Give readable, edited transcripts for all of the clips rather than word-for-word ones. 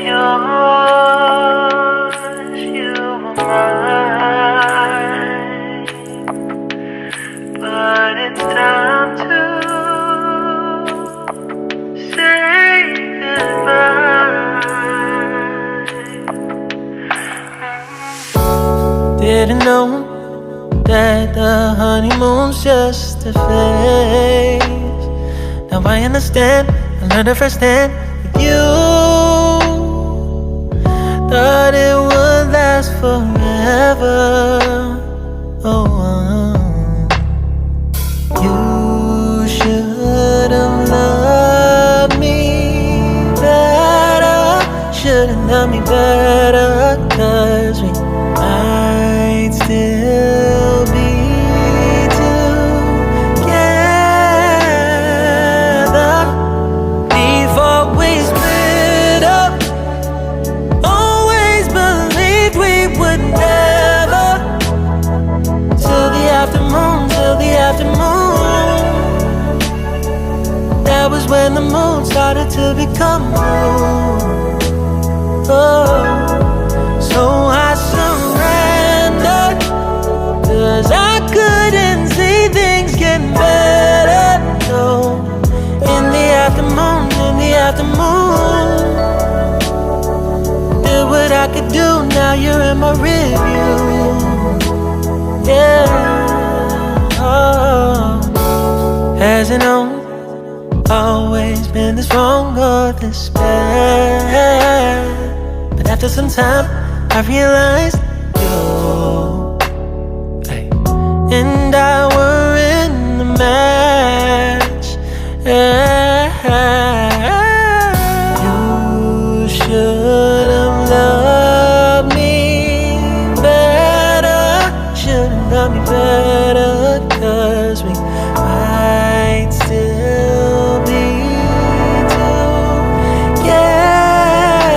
yours, you were mine, but it's time to say goodbye. Didn't know that the honeymoon's just a phase. Now I understand, I learned it firsthand with you. Thought it would last forever. Oh, you should have loved me better. Should have loved me better, 'cause we might still be together before we split up. Always believed we would never, till the afternoon, till the afternoon. That was when the moon started to become moon. Oh, so I surrendered, 'cause I couldn't see things getting better. No, in the afternoon, in the afternoon, did what I could do, now you're in my review. Yeah, oh. Hasn't always been this wrong or this bad, but after some time I realized you and I were in the match. You should have loved me better. Should have loved me better, 'cause we might still be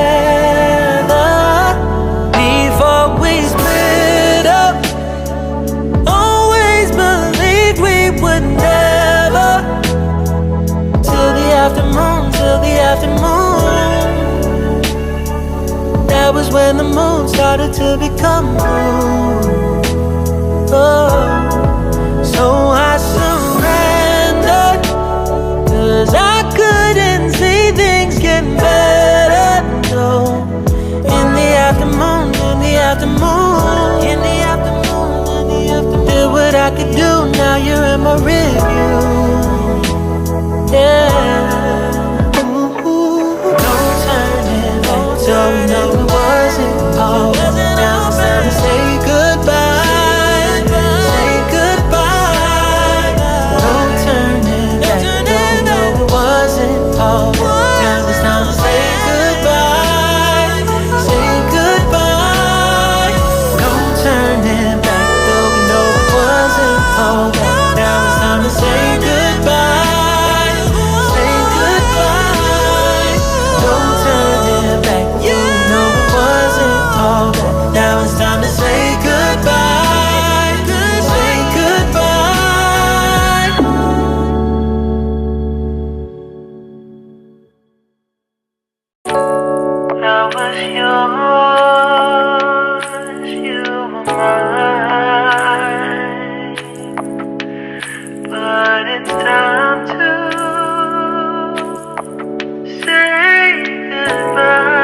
together before we split up. Always believed we would never, till the afternoon, till the afternoon. That was when the moon started to become moon. Oh, so I surrendered, 'cause I couldn't see things getting better. No, in the afternoon, in the afternoon, in the afternoon, in the afternoon, did what I could do, now you're in my review. Yeah, ooh, no turning back, so we know it wasn't all. Now it's time to say goodbye, say goodbye. No turning back, though we know it wasn't all. Now it's time to say goodbye, say goodbye. No turning back, though we know it wasn't all. Now it's time to say goodbye, say goodbye. No turning back, you know it wasn't all. Now it's time to say goodbye, say goodbye. I was yours, you were mine, but it's time to say goodbye.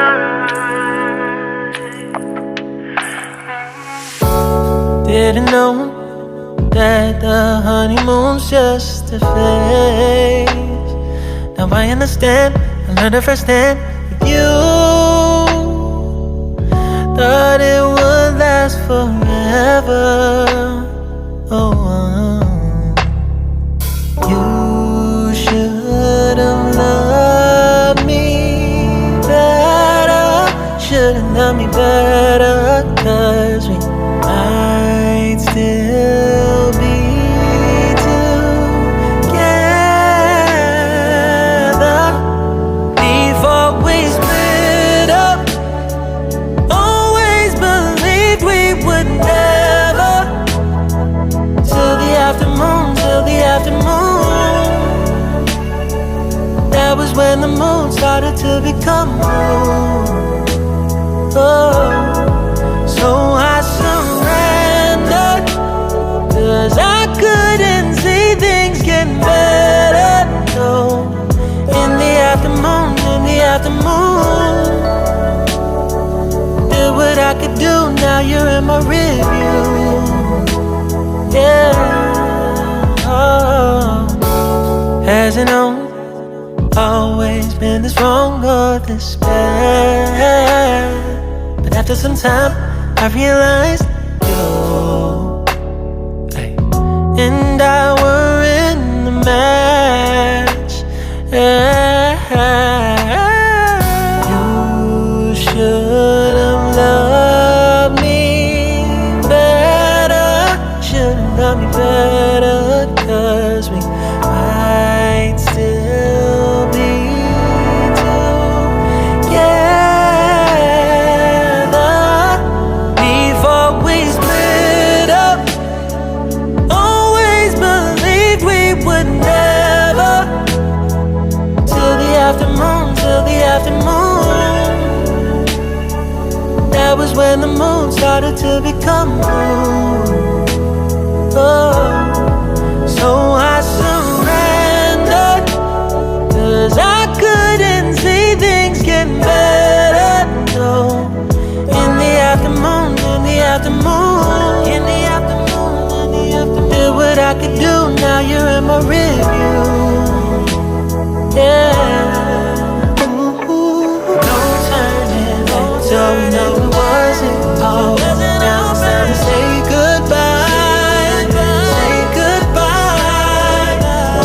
Didn't know that the honeymoon's just a phase. Now I understand, I learned it firsthand with you. Thought it would last forever. Oh, you should have loved me better. Should have loved me better, 'cause we might still be together before we split up. Always believed we would never, till the afternoon, till the afternoon. That was when when the moon started to become blue. Oh, so I surrendered, 'cause I couldn't see things getting better. No, in the afternoon, did what I could do, now you're in my review. Yeah, oh. Hasn't always been this wrong or this bad, but after some time I realized you and I were in the match. You should have loved me better, should have loved me better, 'cause we might still be together before we split up. Always believed we would never, till the afternoon. That was when the moon started to become blue. Oh, so I surrendered, 'cause I couldn't see things getting better. No, in the afternoon, did what I could do, now you're in my review. Yeah, ooh, no turning back, so we know it wasn't all. Now it's time to say goodbye, say goodbye.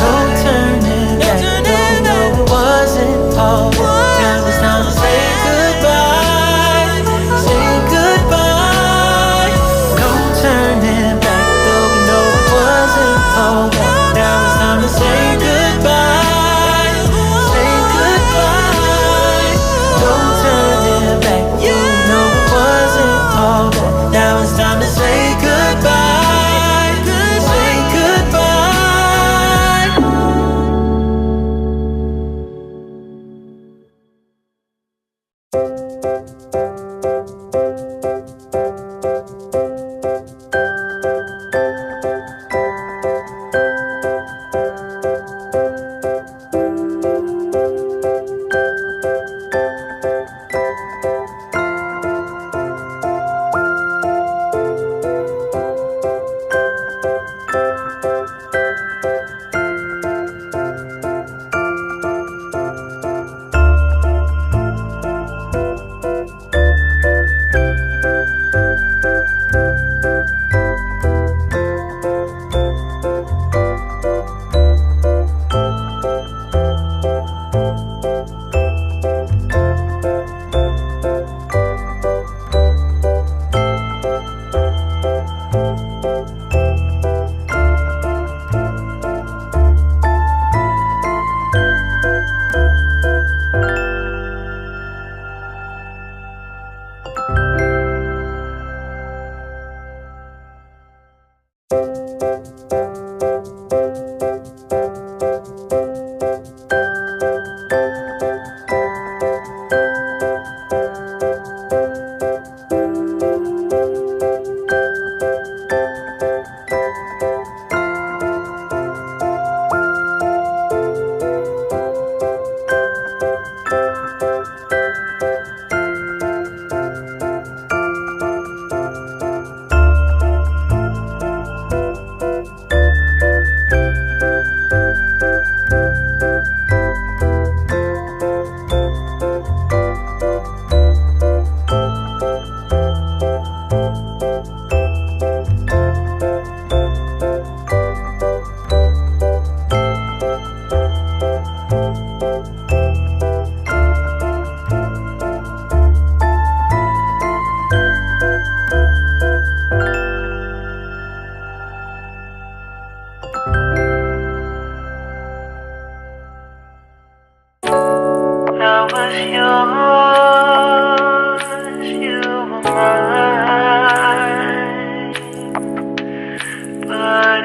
No turning back, no, no, it wasn't all. Now it's time to say goodbye, say goodbye. No turning back, though we know it wasn't all. Now it's time to say goodbye, say goodbye. No turning back, you know it wasn't all. Now it's time to say goodbye, say goodbye.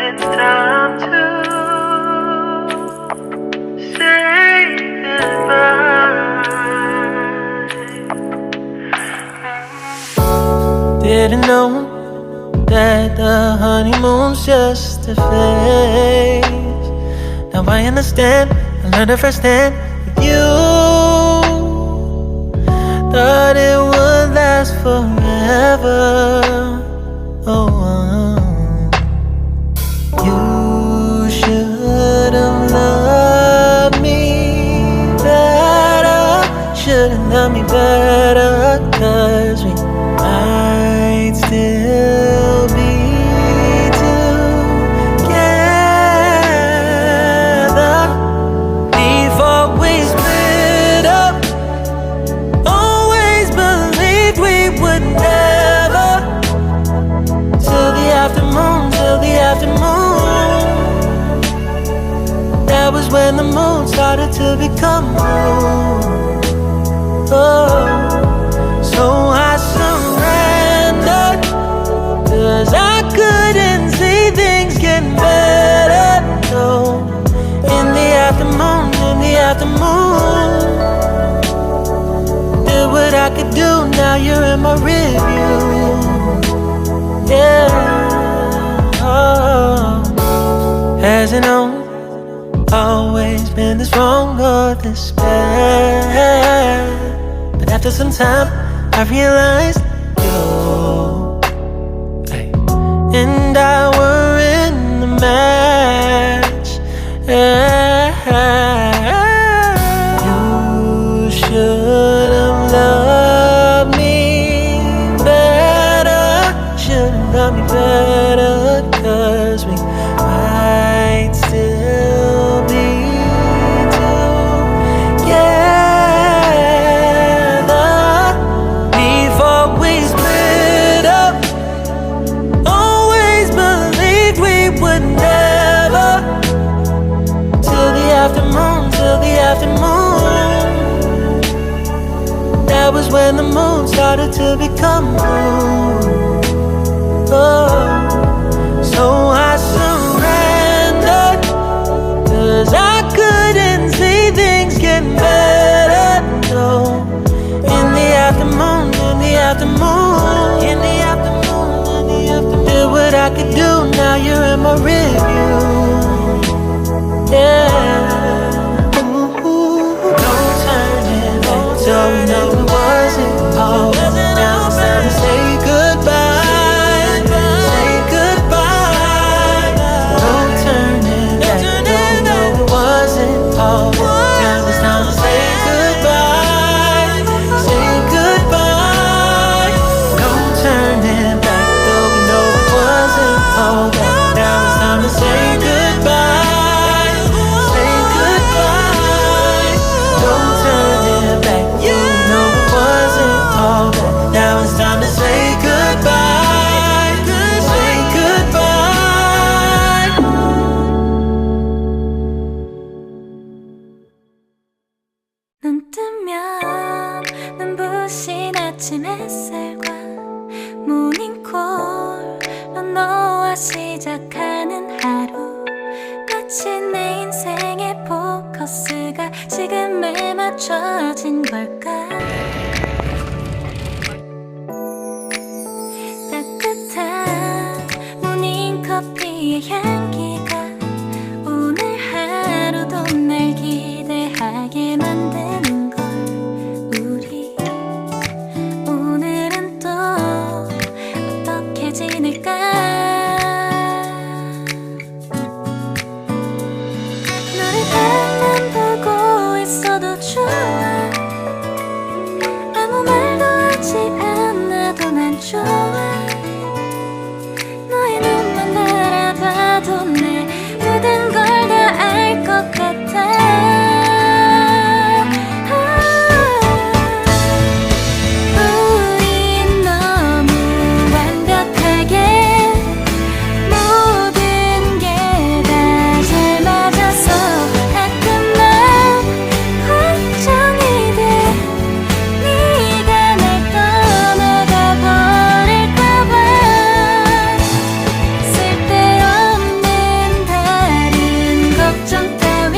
it's time to say goodbye. Should've known that the honeymoon's just a phase. Now I understand, I learned it firsthand with you. Thought it would last forever. You should've loved me better. Should've loved me better, 'cause we might still be together before we split up. Always believed we would never. Till the afternoon, till the afternoon. That was when the moon started to become moon. So I surrendered, 'cause I couldn't see things getting better. No, in the afternoon, in the afternoon. Did what I could do, now you're in my rearview. Yeah. Hasn't always been this wrong or this bad, but after some time I realized you and I were in the match. You should've loved me better. Should've loved me better, 'cause we might still be together before we split up. Always believed we would never. Till the afternoon, till the afternoon. That was when the moon started to become moon. So I surrendered, 'cause I couldn't see things getting better. No, in the afternoon, in the afternoon, in the afternoon, in the afternoon. Did what I could do, now you're in my rearview. Yeah. Ooh, no turning back. Don't know it wasn't all. Now it's time to say goodbye. Say goodbye. No turning back. Don't know it wasn't all. Now it's time to say goodbye. Say goodbye. No turning back. Though we know it wasn't all. Now it's time to say goodbye. Say goodbye. No turning back. You know it wasn't all. Now it's time to say goodbye. Say goodbye. 눈 뜨면 눈부신 아침 햇살과 모닝콜로 너와 시작하는 하루, 마치 내 인생의 포커스가 지금에 맞춰진 걸까. 따뜻한 모닝커피의 향기가 오늘 하루도 날 기대하게 만드는 걸. 우리 오늘은 또 어떻게 지낼까. 너를 바라만 보고 있어도 좋아. 아무 말도 하지 않아도 난 좋아. 너의 눈만 바라봐도 내 모든 걸 다 알 것 같아. 우린 너무 완벽하게 모든 게 다 잘 맞아서 가끔 난 걱정이 돼. 네가 날 떠나가 버릴까 봐. 쓸데없는 다른 걱정 따윈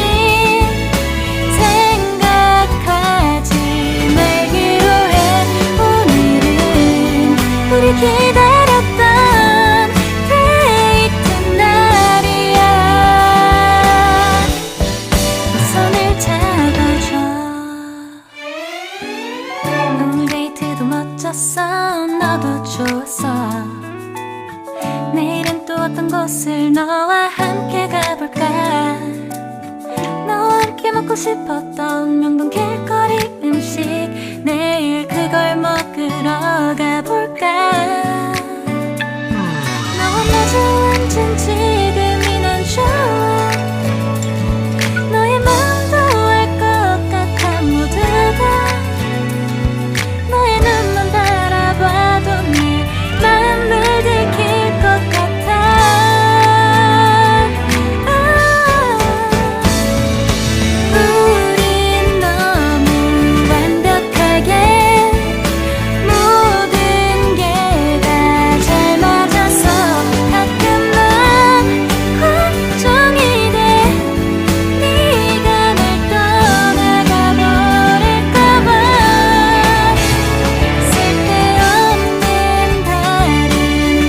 생각하지 말기로 해. 오늘은 우리 기다려. 있었어. 너도 좋았어. 내일은 또 어떤 곳을 너와 함께 가볼까. 너와 함께 먹고 싶었던 명동 길거리 음식, 내일 그걸 먹으러 가볼까. 너와 마주 앉은 지금이 난 좋아. 너의 마음도 알 것 같아. 모두 다 너의 눈만 바라봐도 내 마음을 들킬 것 같아. 우린 너무 완벽하게 모든 게 다 잘 맞아서 가끔 난 걱정이 돼. 네가 날 떠나가 버릴까봐. 쓸데없는 다른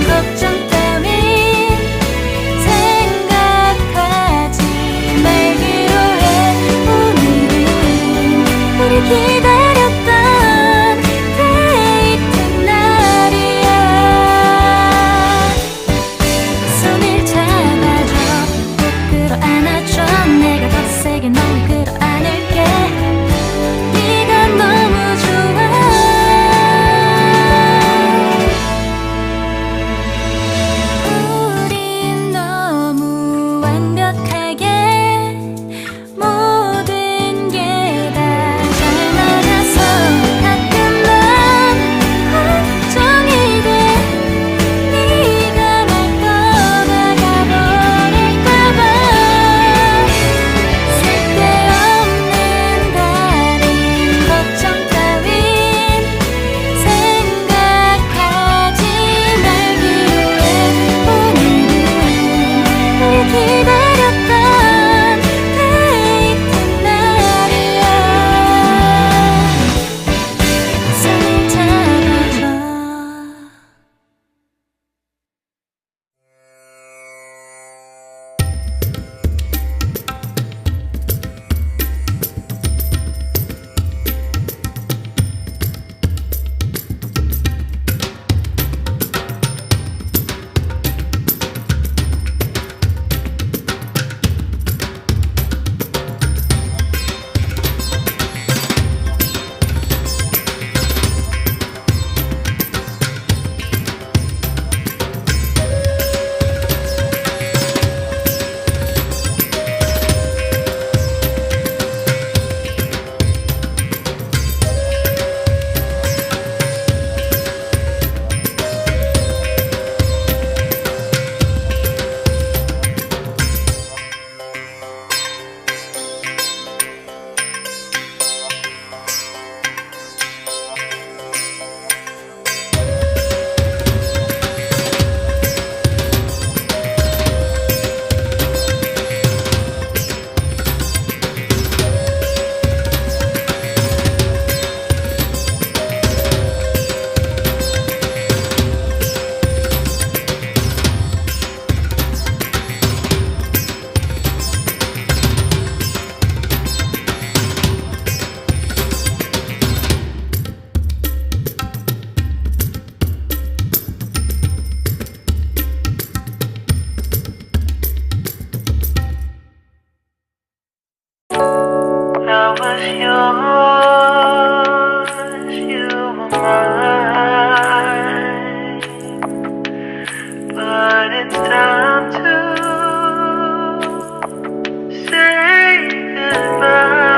걱정 따윈 생각하지 말기로 해. 오늘은 우리 기다렸던 데이트 날이야. 손을 잡아줘, 꼭 끌어안아줘. 내가 더 세게 널 끌어안을게. 네가 너무 좋아. 우린 너무 완벽하게 모든 게 다 잘 맞아서 가끔 난 걱정이 돼. 네가 날 떠나가 버릴까봐. 쓸데없는 다른 걱정 따윈 생각하지 말기로 해. 오늘은 우리 기다렸던 데이트 날이야. 손을 잡아줘. I was yours, you were mine, but it's time to say goodbye.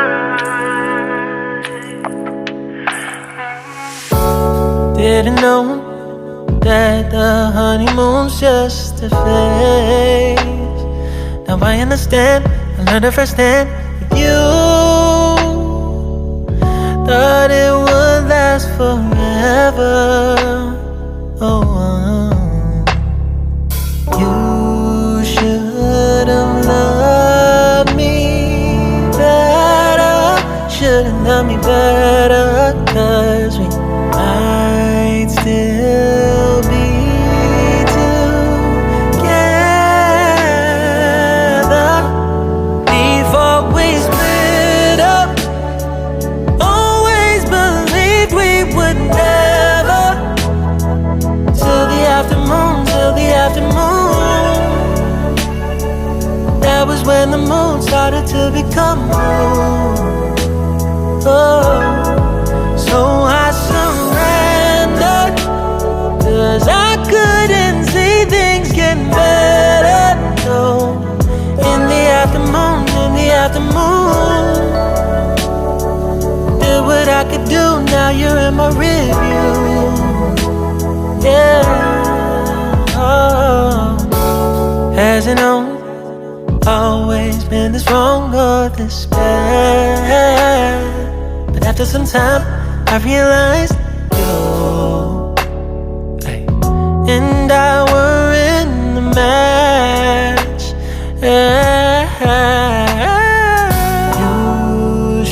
Didn't know that the honeymoon's just a phase. Now I understand, I learned it firsthand with you. Thought it would last forever. Oh, you should have loved me better. Should have loved me better, 'cause we might still be together before we split up. Always believed we would never the moon started to become blue. Oh, so I surrendered, 'cause I couldn't see things getting better. No, in the afternoon, did what I could do, now you're in my review. Yeah, oh. Hasn't always been this wrong or this bad, but after some time I realized you and I were in the match. You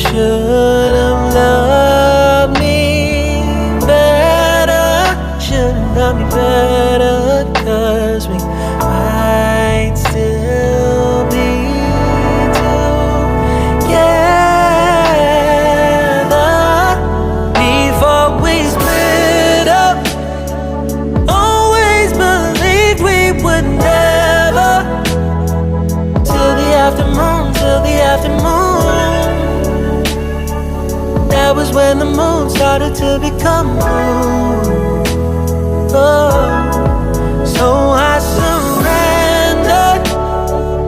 should have loved me better, should have loved me better, 'cause we might still be together before we split up. Always believed we would never, till the afternoon, that was when the moon started to become blue. Oh, so I surrendered,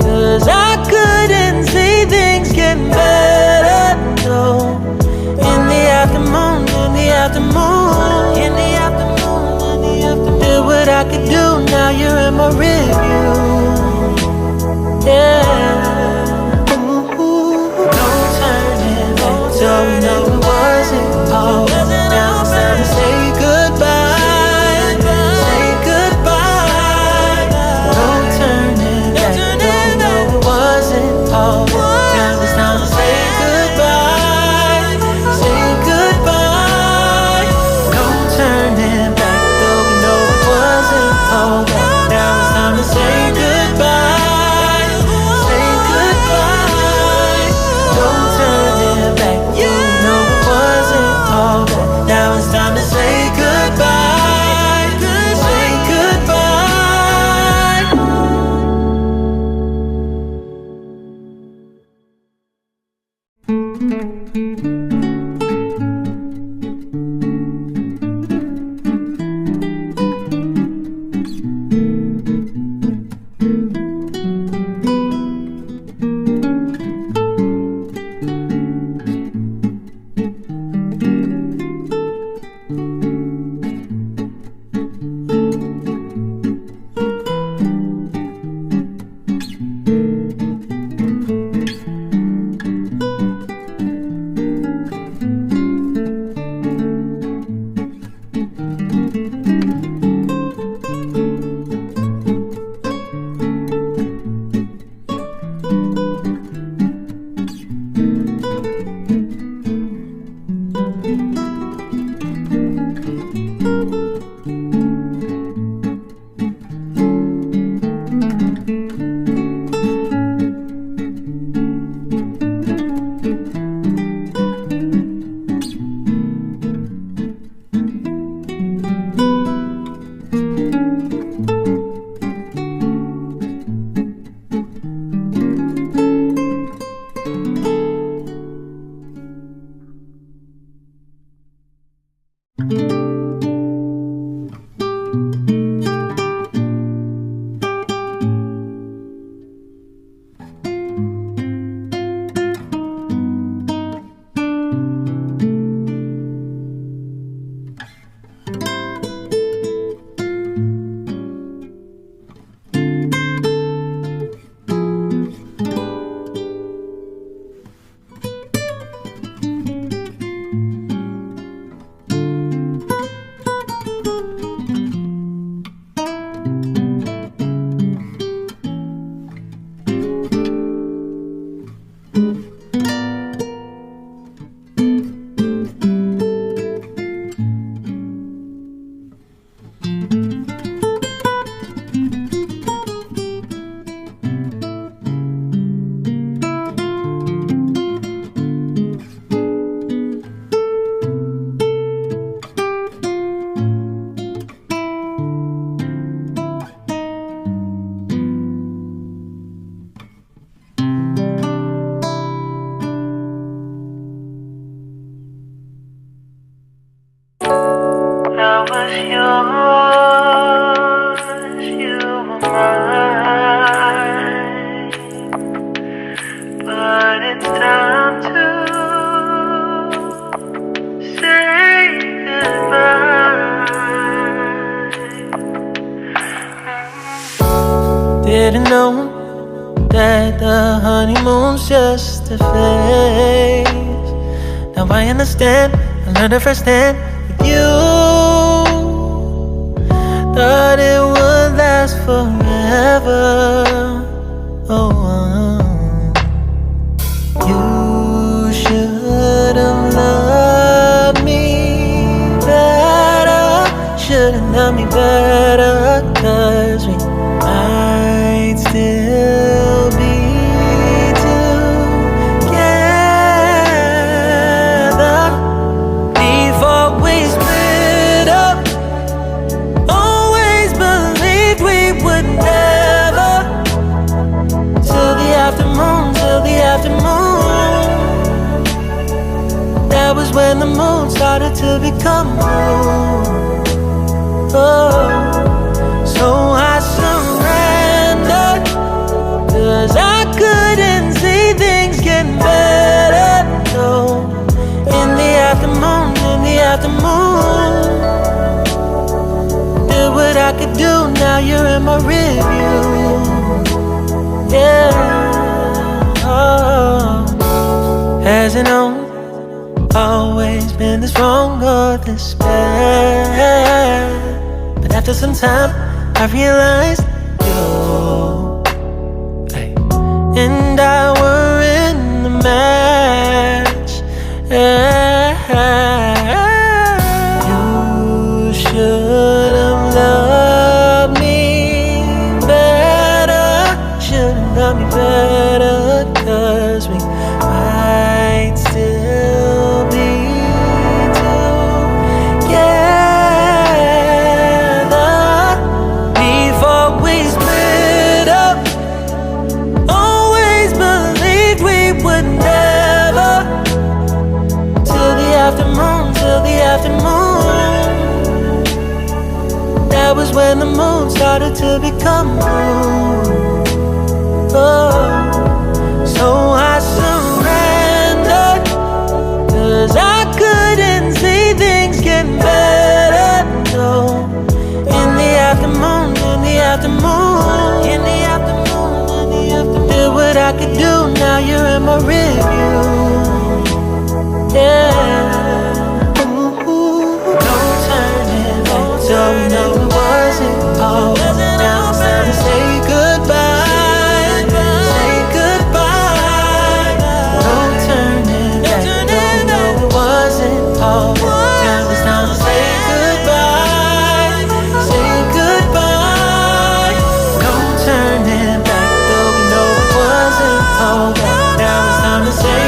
'cause I couldn't see things getting better. No, in the afternoon, did what I could do, now you're in my review. Yeah, ooh, no turning back, so we know it wasn't all. Now it's time to say goodbye, say goodbye. No turning back, though we know it wasn't all. Now it's time to say goodbye, say goodbye. No turning back, though we know it wasn't all. Now it's time to say goodbye, say goodbye. No turning back, you know it wasn't all. Now it's time to say goodbye, say goodbye. was yours, you were mine. But it's time to say goodbye. Didn't know that the honeymoon's just a phase. Now I understand, I learned it firsthand with you. Thought it would last forever. Oh, you should have loved me better. Should have loved me better, 'cause we might still be together before we split up. Always believed we would never. Till the afternoon, till the afternoon. That was when the moon started to become moon. Oh, so I surrendered, 'cause I couldn't see things getting better. No, in the afternoon, in the afternoon. Did what I could do, now you're in my review. Yeah, oh. Hasn't always been this wrong or this bad. But after some time, I realized you and I were in the match. You should have loved me better. Should have loved me better, 'cause we might still be together before we split up. Always believed we would never. Till the afternoon, till the afternoon. That was when the moon started to become moon. Oh, so I surrendered, 'cause I couldn't see things getting better. No, in the afternoon, in the afternoon, in the afternoon, in the afternoon. Did what I could do, now you're in my review. Yeah. Ooh, no turning back. Don't know it wasn't all. Now it's time to say goodbye. Say goodbye. No turning back. Don't know it wasn't all. Now it's time to say goodbye. Say goodbye. No turning back. Though we know it wasn't all. Now it's time to say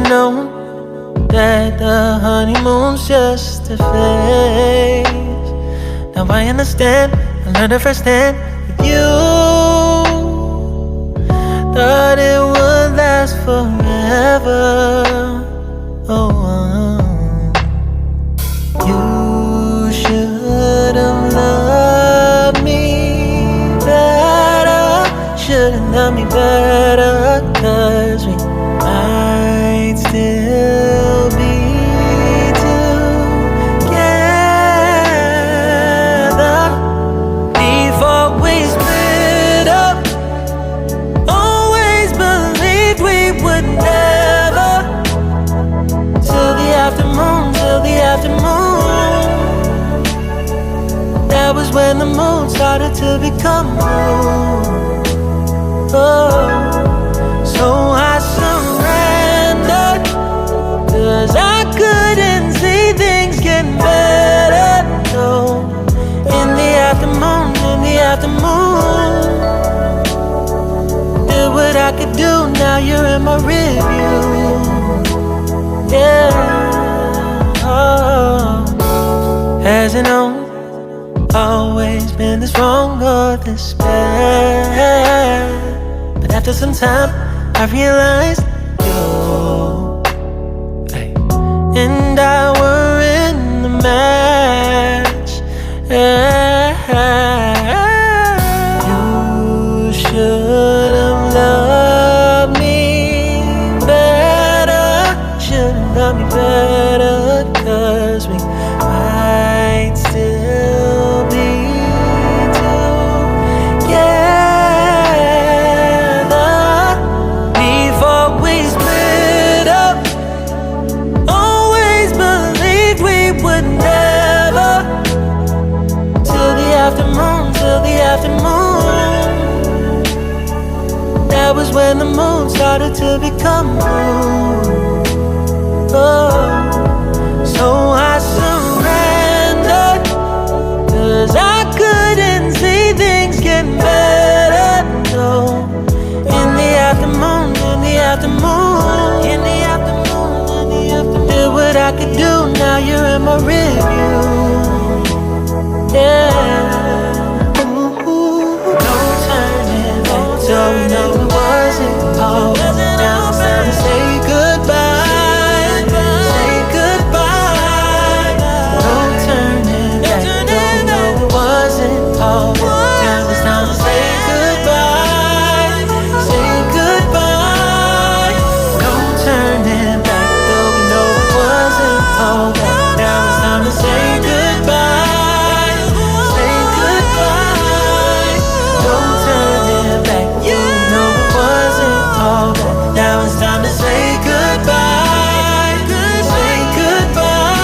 known that the honeymoon's just a phase. Now I understand, I learned it firsthand with you. Thought it would last forever. Oh, you should have loved me better. Should have loved me better, 'cause we might still be together before we split up. Always believed we would never. Till the afternoon, till the afternoon. That was when the moon started to become moon. Oh, so I surrendered, 'cause I couldn't see things getting better. No, in the afternoon, in the afternoon. Did what I could do, now you're in my review. Yeah, oh. Hasn't always been this wrong or this bad, but after some time I realized you and I were in the match. You should have loved me better. Should have loved me better, 'cause we might still be together before we split up. Always believed we would never. Till the afternoon, till the afternoon. That was when the moon started to become moon. Oh, so I surrendered, 'cause I couldn't see things getting better. No, in the afternoon, in the afternoon, in the afternoon, in the afternoon. Did what I could do, now you're in my review. Yeah. Ooh, no turning back. So we know it wasn't all. Now it's time to say goodbye. Say goodbye. No turning back. No, no, it wasn't all. Now it's time to say goodbye. Say goodbye. No turning back. Though we know it wasn't all. Now it's time to say goodbye. Say goodbye. No turning back. You know it wasn't all. Now it's time to say goodbye. Say goodbye.